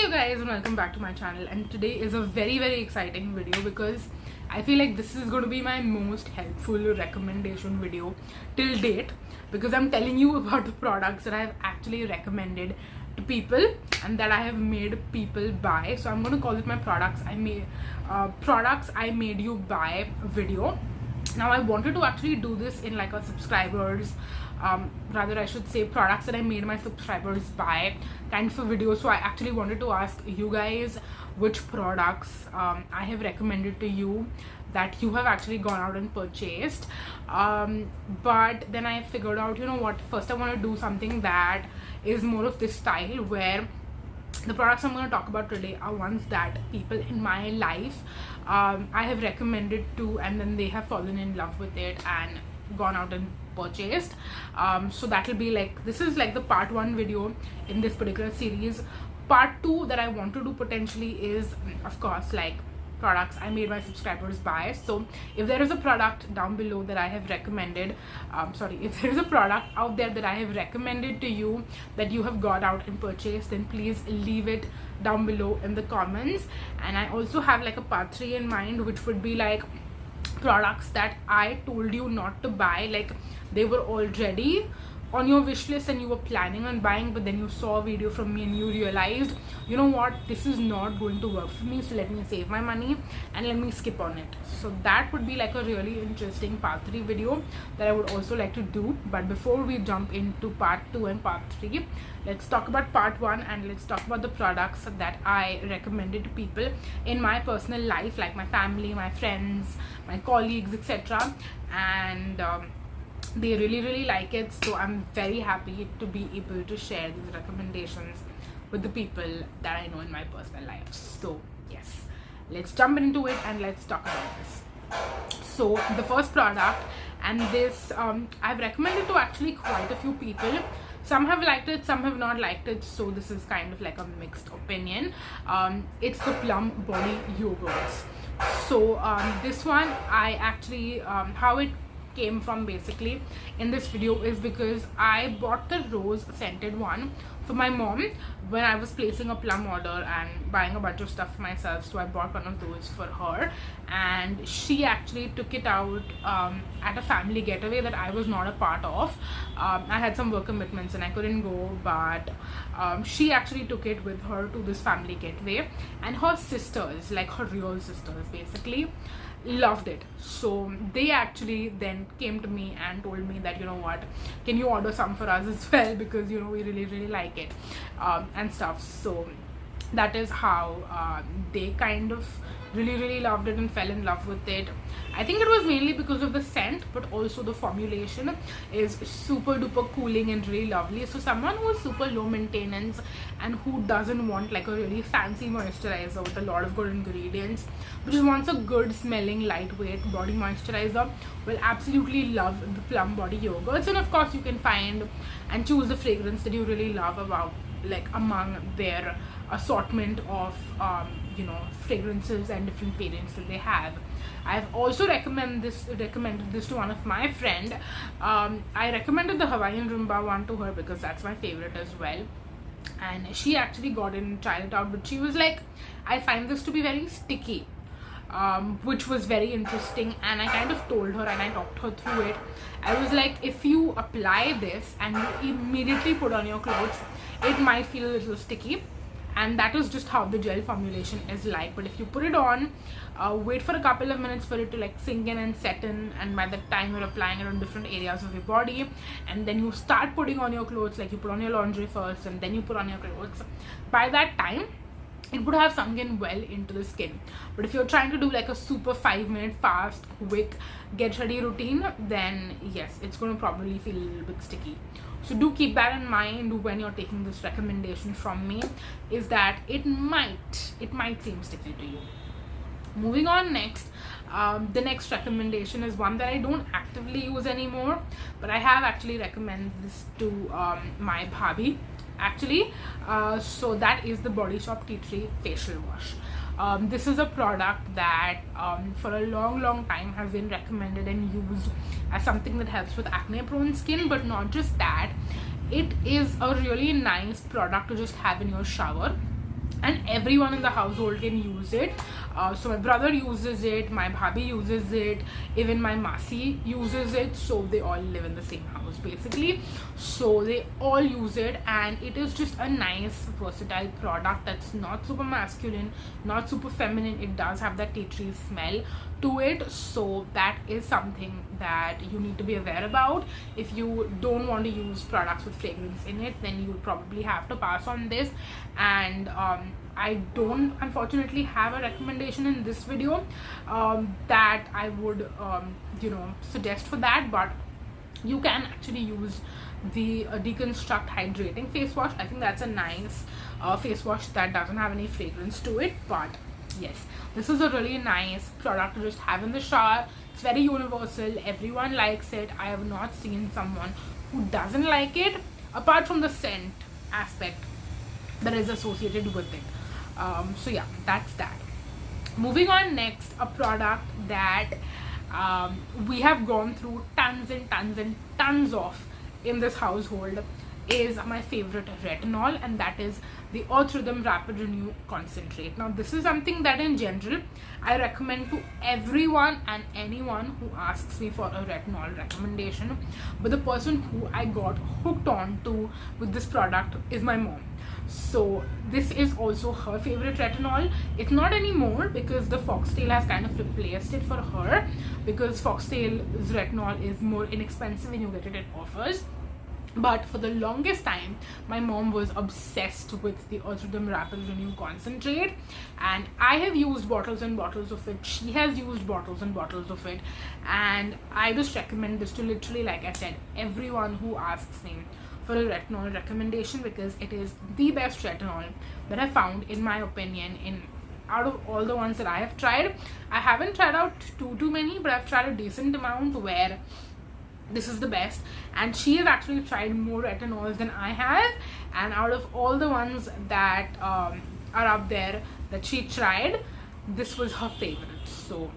Hello guys and welcome back to my channel, and today is a very exciting video because I feel like this is going to be my most helpful recommendation video till date, because I'm telling you about the products that I have actually recommended to people and that I have made people buy. So I'm going to call it my products I made you buy video. Now I wanted to actually do this in like a subscribers, rather I should say products that I made my subscribers buy kind of a video. So I actually wanted to ask you guys which products I have recommended to you that you have actually gone out and purchased, but then I figured out, you know what, first I want to do something that is more of this style where the products I'm going to talk about today are ones that people in my life I have recommended to, and then they have fallen in love with it and gone out and purchased. So that will be like, this is like the part 1 video in this particular series. Part 2 that I want to do potentially is, of course, like products I made my subscribers buy. So if there is a product down below that I have recommended, if there is a product out there that I have recommended to you that you have got out and purchased, then please leave it down below in the comments. And I also have like a part 3 in mind, which would be like products that I told you not to buy, like they were already on your wish list and you were planning on buying, but then you saw a video from me and you realized, you know what, this is not going to work for me, so let me save my money and let me skip on it. So that would be like a really interesting part 3 video that I would also like to do. But before we jump into part 2 and part 3, let's talk about part 1 and let's talk about the products that I recommended to people in my personal life, like my family, my friends, my colleagues, etc. And they really like it, so I'm very happy to be able to share these recommendations with the people that I know in my personal life. So yes, let's jump into it and let's talk about this. So the first product, and this I've recommended to actually quite a few people. Some have liked it, some have not liked it, so this is kind of like a mixed opinion. It's the Plum body yogurts. So this one, I actually how it came from basically in this video is because I bought the rose scented one for my mom when I was placing a Plum order and buying a bunch of stuff for myself. So I bought one of those for her, and she actually took it out at a family getaway that I was not a part of. I had some work commitments and I couldn't go, but she actually took it with her to this family getaway, and her sisters, like her real sisters basically, loved it. So they actually then came to me and told me that, you know what, can you order some for us as well, because you know we really like it and stuff. So that is how they kind of really loved it and fell in love with it. I think it was mainly because of the scent, but also the formulation is super duper cooling and really lovely. So someone who is super low maintenance and who doesn't want like a really fancy moisturizer with a lot of good ingredients, but just wants a good smelling lightweight body moisturizer, will absolutely love the Plum body yogurts. And of course you can find and choose the fragrance that you really love about, like among their assortment of you know, fragrances and different variants that they have. I've also recommended this to one of my friend. I recommended the Hawaiian Rumba one to her because that's my favorite as well, and she actually got in and tried it out, but she was like, I find this to be very sticky, which was very interesting. And I kind of told her and I talked her through it. I was like, if you apply this and you immediately put on your clothes, it might feel a little sticky, and that is just how the gel formulation is like. But if you put it on, wait for a couple of minutes for it to like sink in and set in, and by the time you're applying it on different areas of your body, and then you start putting on your clothes, like you put on your laundry first and then you put on your clothes, by that time it would have sunk in well into the skin. But if you're trying to do like a super 5-minute fast quick get ready routine, then yes, it's going to probably feel a little bit sticky. So do keep that in mind when you're taking this recommendation from me, is that it might seem sticky to you. Moving on next, the next recommendation is one that I don't actively use anymore, but I have actually recommended this to my bhabhi actually. So that is the Body Shop Tea Tree facial wash. This is a product that for a long time has been recommended and used as something that helps with acne prone skin. But not just that, it is a really nice product to just have in your shower. and everyone in the household can use it. So my brother uses it, my bhabhi uses it, even my masi uses it. So they all live in the same house basically, so they all use it, and it is just a nice versatile product that's not super masculine, not super feminine. It does have that tea tree smell to it, so that is something that you need to be aware about. If you don't want to use products with fragrance in it, then you will probably have to pass on this. And I don't unfortunately have a recommendation in this video that I would suggest for that, but you can actually use the Deconstruct hydrating face wash. I think that's a nice face wash that doesn't have any fragrance to it. But yes, this is a really nice product to just have in the shower. It's very universal, everyone likes it. I have not seen someone who doesn't like it, apart from the scent aspect that is associated with it. So yeah, that's that. Moving on, next, a product that we have gone through tons and tons and tons of in this household is my favorite retinol, and that is the Earth Rhythm Rapid Renew Concentrate. Now this is something that in general I recommend to everyone and anyone who asks me for a retinol recommendation, but the person who I got hooked on to with this product is my mom. So this is also her favorite retinol. It's not anymore because the Foxtail has kind of replaced it for her, because Foxtail's retinol is more inexpensive and you get it at offers. But for the longest time, my mom was obsessed with the Earth Rhythm Rapid Renew Concentrate, and I have used bottles and bottles of it. She has used bottles and bottles of it, and I just recommend this to literally, like I said, everyone who asks me for a retinol recommendation, because it is the best retinol that I found, in my opinion, out of all the ones that I have tried. I haven't tried out too many, but I've tried a decent amount where this is the best, and she has actually tried more retinols than I have, and out of all the ones that are up there that she tried, this was her favorite. So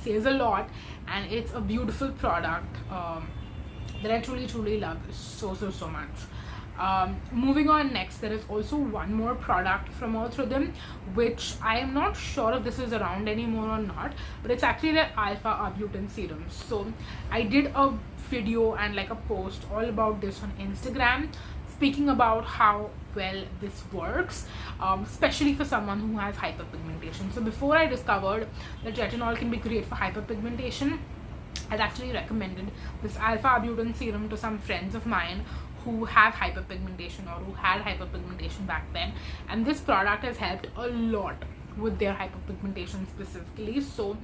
says a lot, and it's a beautiful product that I truly love so much. Moving on, next, there is also one more product from Earth Rhythm, which I am not sure if this is around anymore or not, but it's actually their Alpha Arbutin Serum. So I did a video and like a post all about this on Instagram, speaking about how well this works, especially for someone who has hyperpigmentation. So before I discovered that retinol can be great for hyperpigmentation, I'd actually recommended this Alpha Arbutin Serum to some friends of mine who have hyperpigmentation or who had hyperpigmentation back then, and this product has helped a lot with their hyperpigmentation specifically. So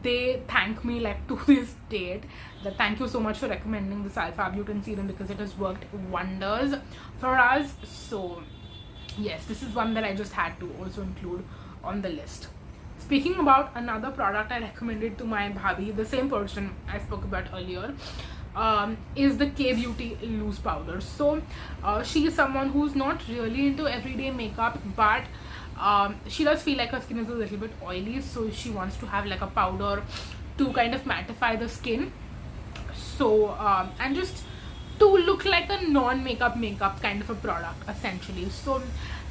they thank me like to this date that thank you so much for recommending this Alpha Arbutin Serum, because it has worked wonders for us. So yes, this is one that I just had to also include on the list. Speaking about another product I recommended to my bhabhi, the same person I spoke about earlier, is the K-Beauty loose powder. So she is someone who's not really into everyday makeup, but she does feel like her skin is a little bit oily, so she wants to have like a powder to kind of mattify the skin, so and just to look like a non-makeup kind of a product essentially. So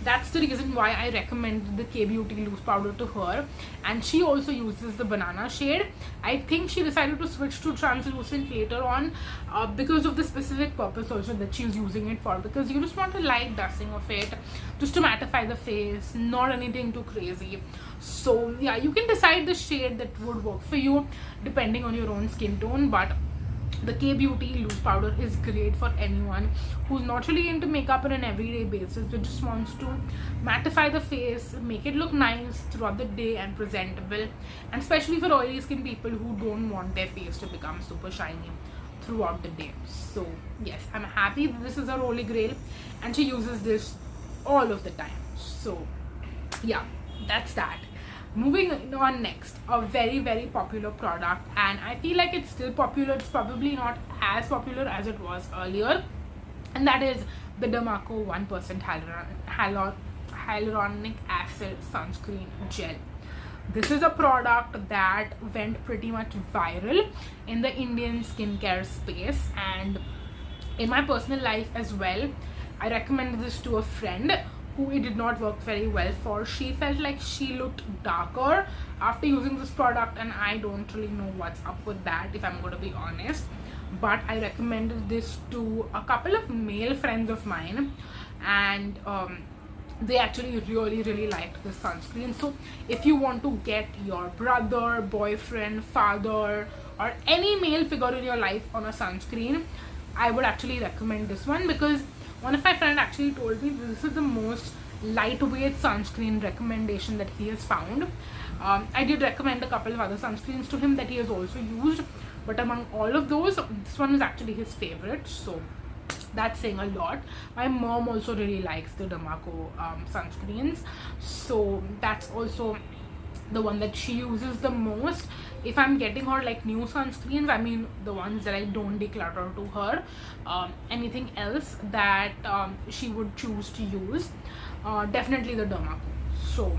that's the reason why I recommend the K-Beauty loose powder to her, and she also uses the banana shade. I think she decided to switch to translucent later on because of the specific purpose also that she's using it for, because you just want a light dusting of it just to mattify the face, not anything too crazy. So yeah, you can decide the shade that would work for you depending on your own skin tone, but the K-Beauty loose powder is great for anyone who's not really into makeup on an everyday basis, but just wants to mattify the face, make it look nice throughout the day and presentable, and especially for oily skin people who don't want their face to become super shiny throughout the day. So yes, I'm happy that this is her holy grail and she uses this all of the time. So yeah, that's that. Moving on, next, a very popular product, and I feel like it's still popular. It's probably not as popular as it was earlier, and that is the Derma 1% hyaluronic acid sunscreen gel. This is a product that went pretty much viral in the Indian skincare space, and in my personal life as well. I recommended this to a friend who it did not work very well for. She felt like she looked darker after using this product, and I don't really know what's up with that, if I'm going to be honest. But I recommended this to a couple of male friends of mine, and they actually really liked this sunscreen. So if you want to get your brother, boyfriend, father, or any male figure in your life on a sunscreen, I would actually recommend this one, because one of my friends actually told me this is the most lightweight sunscreen recommendation that he has found. I did recommend a couple of other sunscreens to him that he has also used, but among all of those, this one is actually his favorite, so that's saying a lot. My mom also really likes the Derma sunscreens, so that's also the one that she uses the most. If I'm getting her like new sunscreens, I mean the ones that I don't declutter to her, anything else that she would choose to use, definitely the Derma. So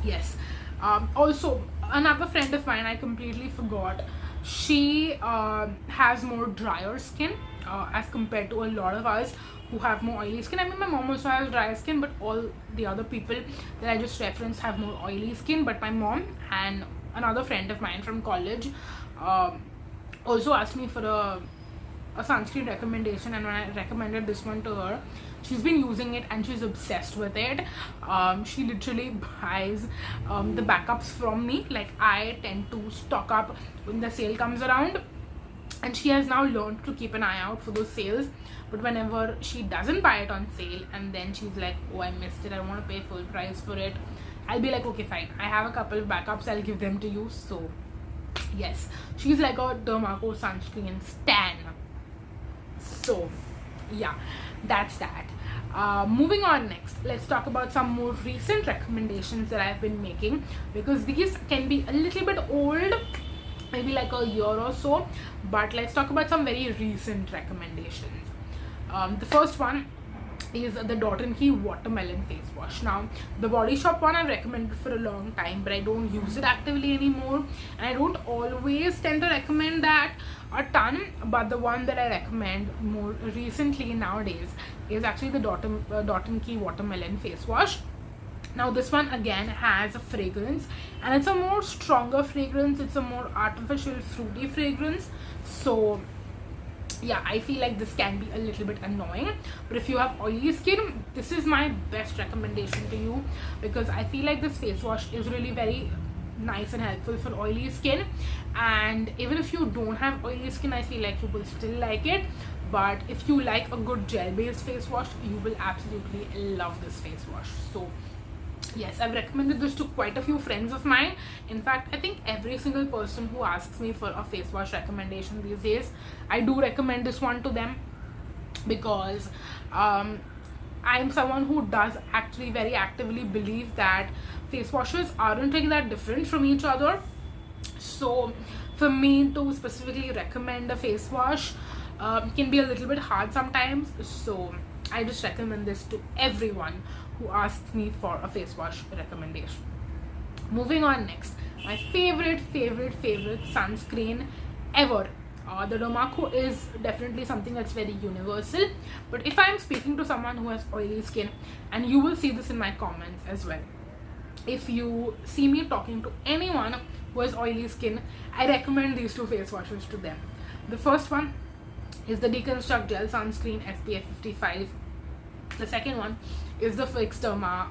yes. Also, another friend of mine, I completely forgot, she has more drier skin as compared to a lot of us who have more oily skin. I mean, my mom also has dry skin, but all the other people that I just referenced have more oily skin. But my mom and another friend of mine from college also asked me for a sunscreen recommendation, and when I recommended this one to her, she's been using it and she's obsessed with it. She literally buys the backups from me. Like, I tend to stock up when the sale comes around, and she has now learned to keep an eye out for those sales. But whenever she doesn't buy it on sale and then she's like, oh, I missed it, I want to pay full price for it, I'll be like, okay, fine, I have a couple of backups, I'll give them to you. So yes, she's like a Derma sunscreen stan. So yeah, that's that. Moving on, next, let's talk about some more recent recommendations that I've been making, because these can be a little bit old, maybe like a year or so, but let's talk about some very recent recommendations. The first one is the Dot & Key Watermelon face wash. Now, the Body Shop one I've recommended for a long time, but I don't use it actively anymore, and I don't always tend to recommend that a ton. But the one that I recommend more recently nowadays is actually the Dot & Key Watermelon face wash. Now, this one again has a fragrance, and it's a more stronger fragrance. It's a more artificial fruity fragrance. So yeah, I feel like this can be a little bit annoying, but if you have oily skin, this is my best recommendation to you, because I feel like this face wash is really very nice and helpful for oily skin. And even if you don't have oily skin, I feel like you will still like it. But if you like a good gel based face wash, you will absolutely love this face wash. So yes, I've recommended this to quite a few friends of mine. In fact, I think every single person who asks me for a face wash recommendation these days, I do recommend this one to them, because I'm someone who does actually very actively believe that face washes aren't really that different from each other. So for me to specifically recommend a face wash can be a little bit hard sometimes. So I just recommend this to everyone who asks me for a face wash recommendation. Moving on, next, my favorite sunscreen ever. The Derma is definitely something that's very universal, but if I'm speaking to someone who has oily skin, and you will see this in my comments as well, if you see me talking to anyone who has oily skin, I recommend these two face washes to them. The first one is the Deconstruct Gel Sunscreen SPF 55. The second one is the Fixderma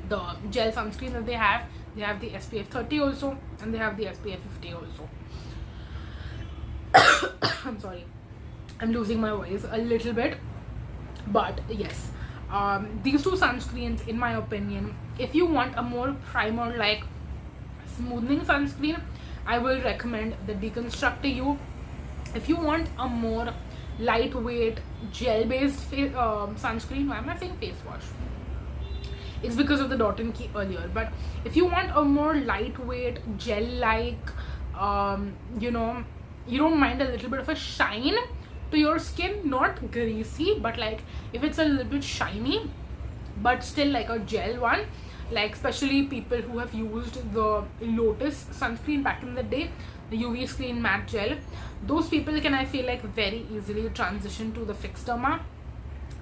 the gel sunscreen that they have. They have the SPF 30 also, and they have the SPF 50 also. I'm sorry, I'm losing my voice a little bit, but yes, these two sunscreens, in my opinion, if you want a more primer like smoothing sunscreen, I will recommend the Deconstruct to you. If you want a more lightweight gel based sunscreen, why am I saying face wash? It's because of the Dot & Key earlier. But if you want a more lightweight gel like you know, you don't mind a little bit of a shine to your skin, not greasy, but like if it's a little bit shiny but still like a gel one, like especially people who have used the Lotus sunscreen back in the day, the UV screen matte gel, those people can, I feel like, very easily transition to the Fixderma,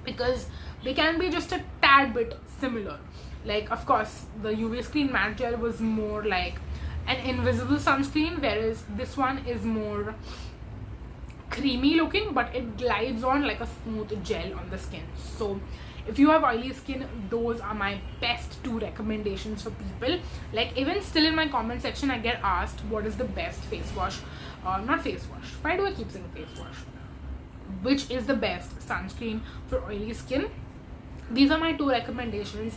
because they can be just a tad bit similar. Like, of course, the UV screen matte gel was more like an invisible sunscreen, whereas this one is more creamy looking, but it glides on like a smooth gel on the skin. So if you have oily skin, those are my best 2 recommendations for people. Like, even still in my comment section, I get asked what is the best face wash, not face wash, why do I keep saying face wash, which is the best sunscreen for oily skin. These are my 2 recommendations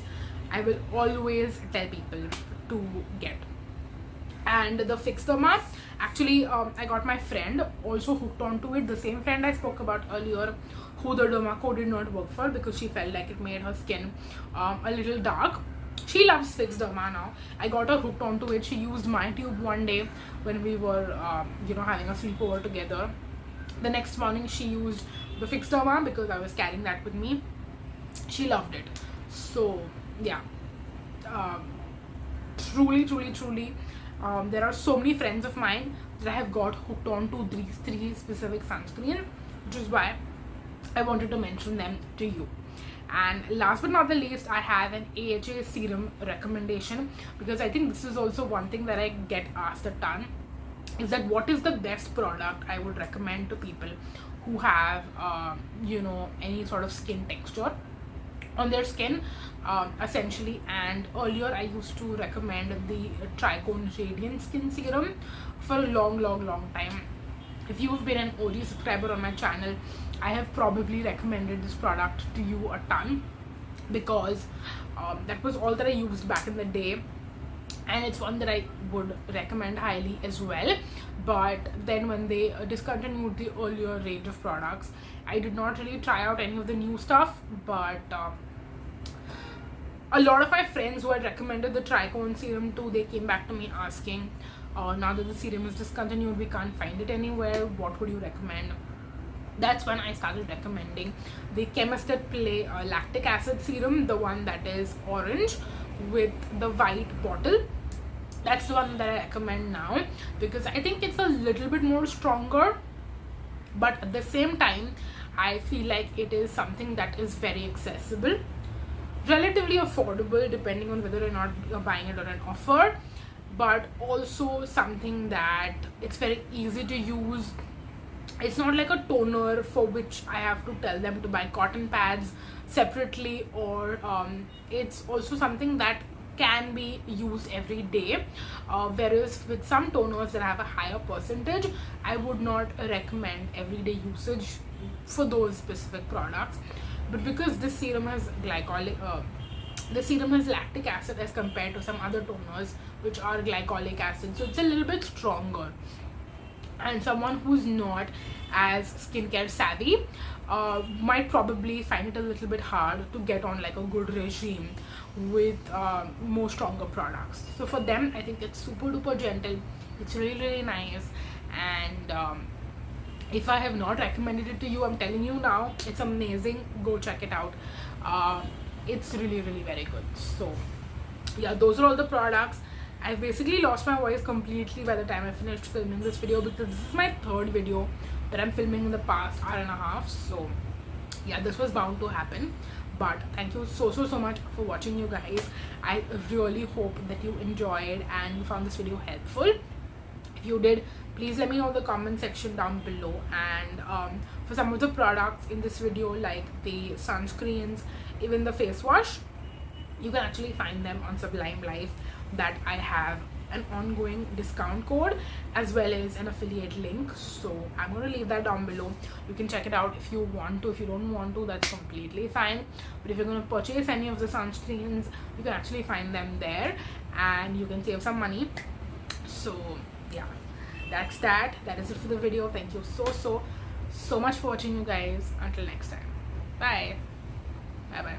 I will always tell people to get. And the Fixderma, actually I got my friend also hooked onto it, the same friend I spoke about earlier, who the Derma code did not work for because she felt like it made her skin a little dark. She loves Fixderma now. I got her hooked onto it. She used my tube one day when we were having a sleepover together. The next morning she used the Fixderma because I was carrying that with me. She loved it. So yeah, truly there are so many friends of mine that I have got hooked on to these 3 specific sunscreen, which is why I wanted to mention them to you. And last but not the least, I have an AHA serum recommendation, because I think this is also one thing that I get asked a ton, is that what is the best product I would recommend to people who have any sort of skin texture on their skin, essentially. And earlier I used to recommend the Tricone Radiant Skin Serum for a long time. If you've been an OG subscriber on my channel, I have probably recommended this product to you a ton, because that was all that I used back in the day, and it's one that I would recommend highly as well. But then when they discontinued the earlier range of products, I did not really try out any of the new stuff. But a lot of my friends who had recommended the Tricone serum too, they came back to me asking, now that the serum is discontinued, we can't find it anywhere, what would you recommend? That's when I started recommending the Chemist Play lactic acid serum, the one that is orange with the white bottle. That's the one that I recommend now, because I think it's a little bit more stronger, but at the same time I feel like it is something that is very accessible, relatively affordable depending on whether or not you're buying it on an offer, but also something that it's very easy to use. It's not like a toner for which I have to tell them to buy cotton pads separately, or it's also something that can be used every day, whereas with some toners that have a higher percentage, I would not recommend everyday usage for those specific products. But because this serum has lactic acid as compared to some other toners which are glycolic acid, so it's a little bit stronger, and someone who's not as skincare savvy might probably find it a little bit hard to get on like a good regime with more stronger products. So for them, I think it's super duper gentle, it's really nice. And if I have not recommended it to you, I'm telling you now, it's amazing. Go check it out. It's really very good. So yeah, those are all the products. I basically lost my voice completely by the time I finished filming this video, because this is my 3rd video that I'm filming in the past hour and a half. So yeah, this was bound to happen. But thank you so much for watching, you guys. I really hope that you enjoyed and you found this video helpful. If you did, please let me know in the comment section down below. And for some of the products in this video, like the sunscreens, even the face wash, you can actually find them on Sublime Life, that I have an ongoing discount code as well as an affiliate link. So I'm going to leave that down below. You can check it out if you want to. If you don't want to, that's completely fine. But if you're going to purchase any of the sunscreens, you can actually find them there and you can save some money. So yeah, that's that is it for the video. Thank you so much for watching, you guys. Until next time, bye bye.